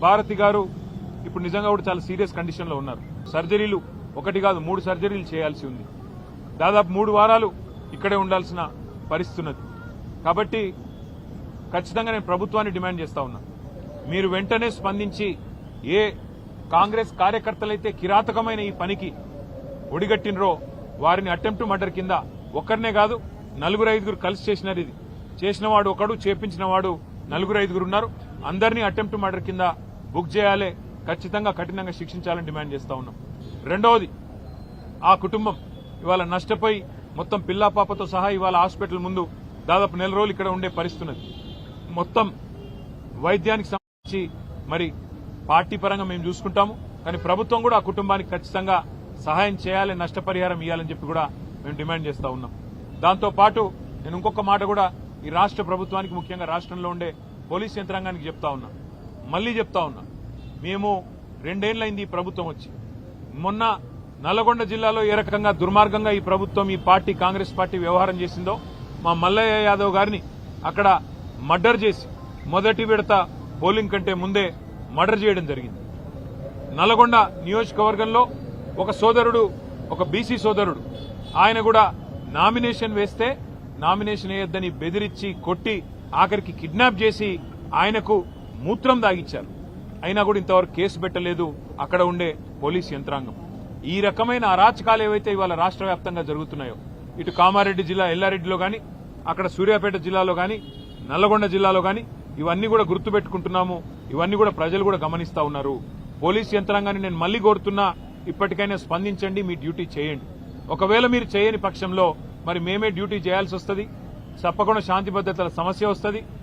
భారతి గారు ఇప్పుడు నిజంగా కూడా చాలా సీరియస్ కండిషన్ లో ఉన్నారు. సర్జరీలు ఒకటి కాదు 3 సర్జరీలు చేయాల్సి ఉంది. దాదాపు 3 వారాలు ఇక్కడే ఉండాల్సిన పరిస్థితి ఉన్నది. కాబట్టి ఖచ్చితంగా నేను ప్రభుత్వాన్ని డిమాండ్ చేస్తా ఉన్నా, మీరు వెంటనే స్పందించి ఏ కాంగ్రెస్ కార్యకర్తలైతే కిరాతకమైన ఈ పనికి ఒడిగట్టినరో వారిని అటెంప్ట్ మర్డర్ కింద ఒక్కరినే కాదు 4-5 కలిసి చేసినారు. ఇది చేసిన వాడు ఒకడు, చేపించిన వాడు 4-5 ఉన్నారు. అందరినీ అటెంప్ట్ మర్డర్ కింద బుక్ చేయాలి, ఖచ్చితంగా కఠినంగా శిక్షించాలని డిమాండ్ చేస్తా ఉన్నాం. రెండవది, ఆ కుటుంబం ఇవాళ నష్టపోయి మొత్తం పిల్లా పాపతో సహా ఇవాళ హాస్పిటల్ ముందు దాదాపు 4 రోజులు ఇక్కడ ఉండే పరిస్థితి ఉన్నది. మొత్తం వైద్యానికి సంబంధించి మరి పార్టీ పరంగా మేము చూసుకుంటాము, కానీ ప్రభుత్వం కూడా ఆ కుటుంబానికి ఖచ్చితంగా సహాయం చేయాలి, నష్టపరిహారం ఇవ్వాలని చెప్పి కూడా మేము డిమాండ్ చేస్తా ఉన్నాం. దాంతో పాటు నేను ఇంకొక మాట కూడా ఈ రాష్ట్ర ప్రభుత్వానికి, ముఖ్యంగా రాష్ట్రంలో ఉండే పోలీస్ యంత్రాంగానికి చెప్తా ఉన్నా, మళ్లీ చెప్తా ఉన్నా, మేము 2 ఏళ్లైంది ఈ ప్రభుత్వం వచ్చి. మొన్న నల్లగొండ జిల్లాలో ఏ రకంగా దుర్మార్గంగా ఈ ప్రభుత్వం, ఈ పార్టీ, కాంగ్రెస్ పార్టీ వ్యవహారం చేసిందో, మా మల్లయ్య యాదవ్ గారిని అక్కడ మర్డర్ చేసి మొదటి విడత పోలింగ్ కంటే ముందే మర్డర్ చేయడం జరిగింది. నల్లగొండ నియోజకవర్గంలో ఒక సోదరుడు, ఒక బీసీ సోదరుడు, ఆయన కూడా నామినేషన్ వేస్తే నామినేషన్ వేయొద్దని బెదిరించి కొట్టి ఆఖరికి కిడ్నాప్ చేసి ఆయనకు మూత్రం దాగిచ్చారు. అయినా కూడా ఇంతవరకు కేసు పెట్టలేదు అక్కడ ఉండే పోలీస్ యంత్రాంగం. ఈ రకమైన అరాచకాలు ఏవైతే ఇవాళ రాష్ట్ర వ్యాప్తంగా జరుగుతున్నాయో, ఇటు కామారెడ్డి జిల్లా ఎల్లారెడ్డిలో గాని, అక్కడ సూర్యాపేట జిల్లాలో గాని, నల్లగొండ జిల్లాలో గాని, ఇవన్నీ కూడా గుర్తుపెట్టుకుంటున్నాము. ఇవన్నీ కూడా ప్రజలు కూడా గమనిస్తా ఉన్నారు. పోలీస్ యంత్రాంగాన్ని నేను మళ్లీ కోరుతున్నా, ఇప్పటికైనా స్పందించండి, మీ డ్యూటీ చేయండి. ఒకవేళ మీరు చేయని పక్షంలో మరి మేమే డ్యూటీ చేయాల్సి వస్తుంది. తప్పకుండా శాంతి భద్రతల సమస్య వస్తుంది.